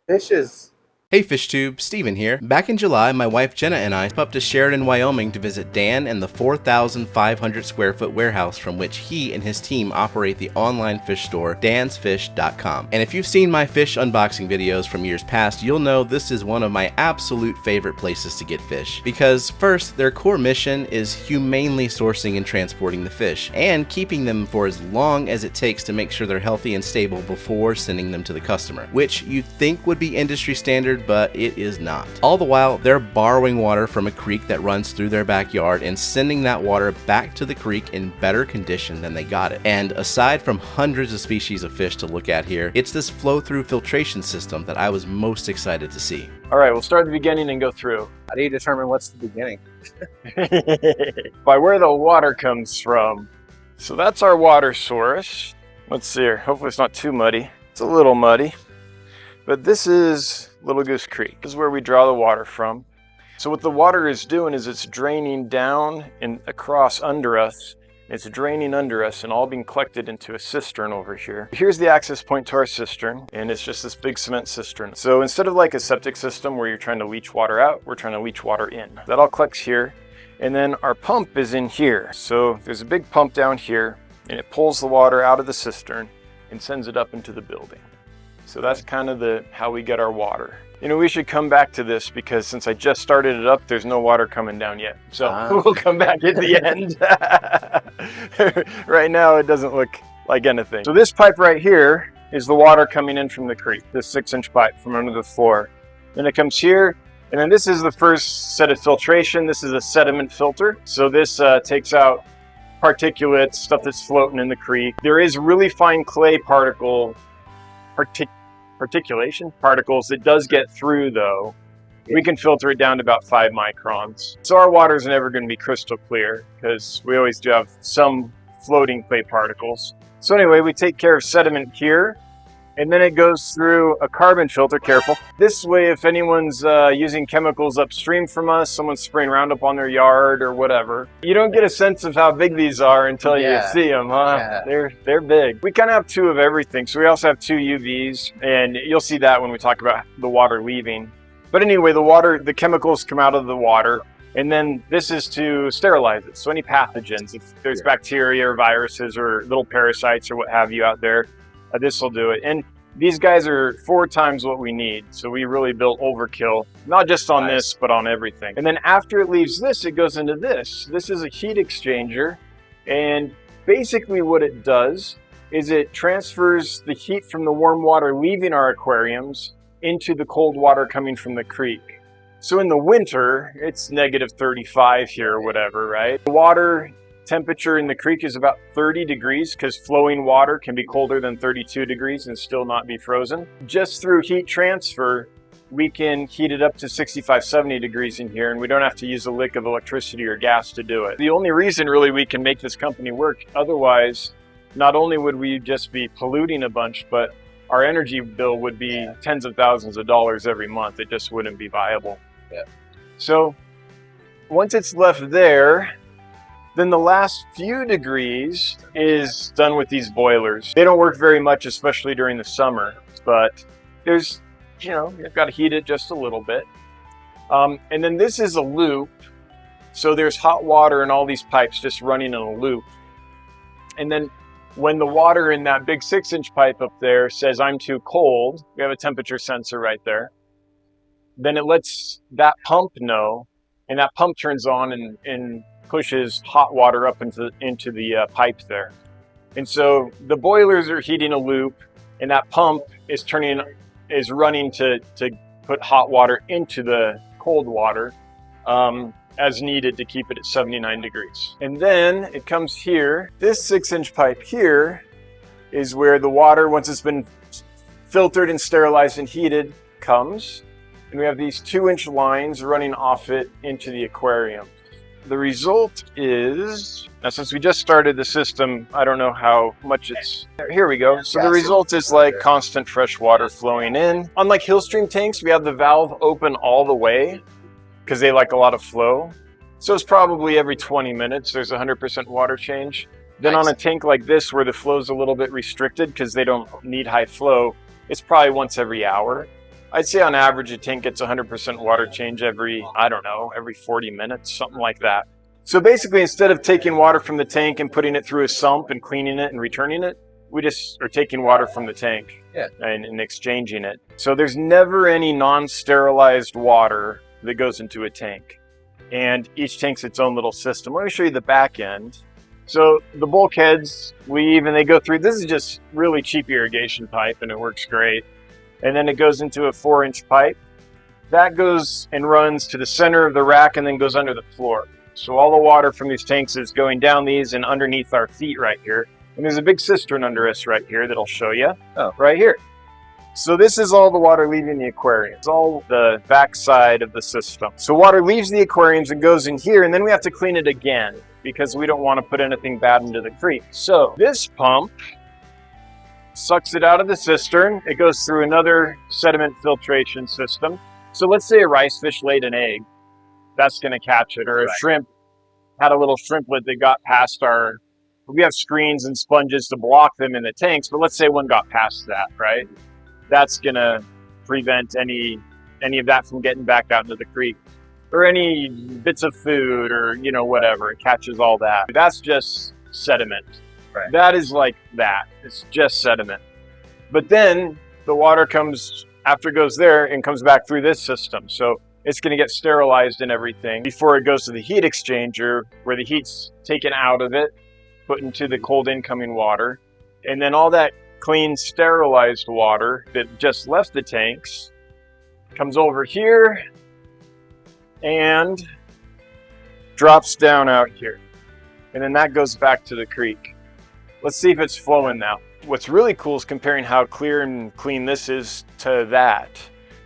Fishes. Hey FishTube, Steven here. Back in July, my wife Jenna and I up to Sheridan, Wyoming to visit Dan and the 4,500 square foot warehouse from which he and his team operate the online fish store, dansfish.com. And if you've seen my fish unboxing videos from years past, you'll know this is one of my absolute favorite places to get fish. Because first, their core mission is humanely sourcing and transporting the fish, and keeping them for as long as it takes to make sure they're healthy and stable before sending them to the customer, which you'd think would be industry standard, but it is not. All the while, they're borrowing water from a creek that runs through their backyard and sending that water back to the creek in better condition than they got it. And aside from hundreds of species of fish to look at here, it's this flow-through filtration system that I was most excited to see. All right, we'll start at the beginning and go through. How do you determine what's the beginning? By where the water comes from. So that's our water source. Let's see here. Hopefully it's not too muddy. It's a little muddy. But this is Little Goose Creek. This is where we draw the water from. So what the water is doing is it's draining down and across under us. It's draining under us and all being collected into a cistern over here. Here's the access point to our cistern, and it's just this big cement cistern. So instead of like a septic system where you're trying to leach water out, we're trying to leach water in. That all collects here. And then our pump is in here. So there's a big pump down here, and it pulls the water out of the cistern and sends it up into the building. So that's kind of how we get our water. You know, we should come back to this because since I just started it up, there's no water coming down yet. So we'll come back at the end. Right now, it doesn't look like anything. So this pipe right here is the water coming in from the creek, this 6-inch pipe from under the floor. Then it comes here, and then this is the first set of filtration. This is a sediment filter. So this takes out particulates, stuff that's floating in the creek. There is really fine clay articulation particles that does get through though. We can filter it down to about 5 microns. So our water is never going to be crystal clear because we always do have some floating clay particles. So anyway, we take care of sediment here, and then it goes through a carbon filter, careful. This way, if anyone's using chemicals upstream from us, someone's spraying Roundup on their yard or whatever, you don't get a sense of how big these are until you see them, huh? Yeah. They're big. We kind of have 2 of everything. So we also have 2 UVs, and you'll see that when we talk about the water leaving. But anyway, the chemicals come out of the water, and then this is to sterilize it. So any pathogens, if there's bacteria or viruses or little parasites or what have you out there, this will do it. And these guys are 4 times what we need. So we really built overkill, not just on this, but on everything. And then after it leaves this, it goes into this. This is a heat exchanger. And basically what it does is it transfers the heat from the warm water leaving our aquariums into the cold water coming from the creek. So in the winter, it's negative 35 here or whatever, right? The water temperature in the creek is about 30 degrees because flowing water can be colder than 32 degrees and still not be frozen. Just through heat transfer, we can heat it up to 65, 70 degrees in here, and we don't have to use a lick of electricity or gas to do it. The only reason really we can make this company work, otherwise, not only would we just be polluting a bunch, but our energy bill would be tens of thousands of dollars every month. It just wouldn't be viable. Yeah. So once it's left there, then the last few degrees is done with these boilers. They don't work very much, especially during the summer, but there's, you've got to heat it just a little bit. And then this is a loop. So there's hot water in all these pipes just running in a loop. And then when the water in that big 6-inch pipe up there says, I'm too cold, we have a temperature sensor right there. Then it lets that pump know, and that pump turns on and pushes hot water up into the pipe there. And so the boilers are heating a loop, and that pump is running to put hot water into the cold water as needed to keep it at 79 degrees. And then it comes here. This 6-inch pipe here is where the water, once it's been filtered and sterilized and heated, comes. And we have these 2-inch lines running off it into the aquarium. The result is, now since we just started the system, I don't know how much here we go. So the result is like constant fresh water flowing in. Unlike Hillstream tanks, we have the valve open all the way because they like a lot of flow. So it's probably every 20 minutes, there's 100% water change. Then on a tank like this, where the flow is a little bit restricted because they don't need high flow, it's probably once every hour. I'd say on average a tank gets 100% water change every, I don't know, every 40 minutes, something like that. So basically, instead of taking water from the tank and putting it through a sump and cleaning it and returning it, we just are taking water from the tank and exchanging it. So there's never any non-sterilized water that goes into a tank. And each tank's its own little system. Let me show you the back end. So the bulkheads weave and they go through, this is just really cheap irrigation pipe and it works great. And then it goes into a 4-inch pipe. That goes and runs to the center of the rack and then goes under the floor. So all the water from these tanks is going down these and underneath our feet right here. And there's a big cistern under us right here that I'll show you. Right here. So this is all the water leaving the aquarium. It's all the back side of the system. So water leaves the aquariums and goes in here, and then we have to clean it again because we don't want to put anything bad into the creek. So this pump sucks it out of the cistern. It goes through another sediment filtration system. So let's say a rice fish laid an egg. That's going to catch it. Or a shrimp had a little shrimplet that got past our... We have screens and sponges to block them in the tanks, but let's say one got past that, right? That's going to prevent any of that from getting back out into the creek. Or any bits of food or, you know, whatever. It catches all that. That's just sediment. Right. That is like that. It's just sediment. But then the water comes, after it goes there, and comes back through this system. So it's going to get sterilized and everything before it goes to the heat exchanger, where the heat's taken out of it, put into the cold incoming water, and then all that clean sterilized water that just left the tanks comes over here and drops down out here, and then that goes back to the creek. Let's see if it's flowing now. What's really cool is comparing how clear and clean this is to that.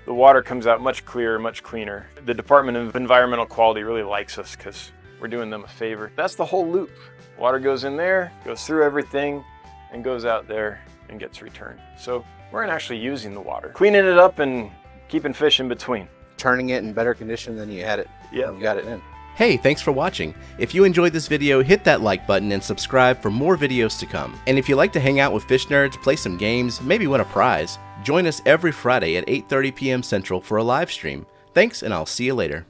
The water comes out much clearer, much cleaner. The Department of Environmental Quality really likes us because we're doing them a favor. That's the whole loop. Water goes in there, goes through everything, and goes out there and gets returned. So we're not actually using the water. Cleaning it up and keeping fish in between. Turning it in better condition than you had it. Yeah. You got it in. Hey, thanks for watching. If you enjoyed this video, hit that like button and subscribe for more videos to come. And if you like to hang out with fish nerds, play some games, maybe win a prize, join us every Friday at 8:30 p.m. Central for a live stream. Thanks, and I'll see you later.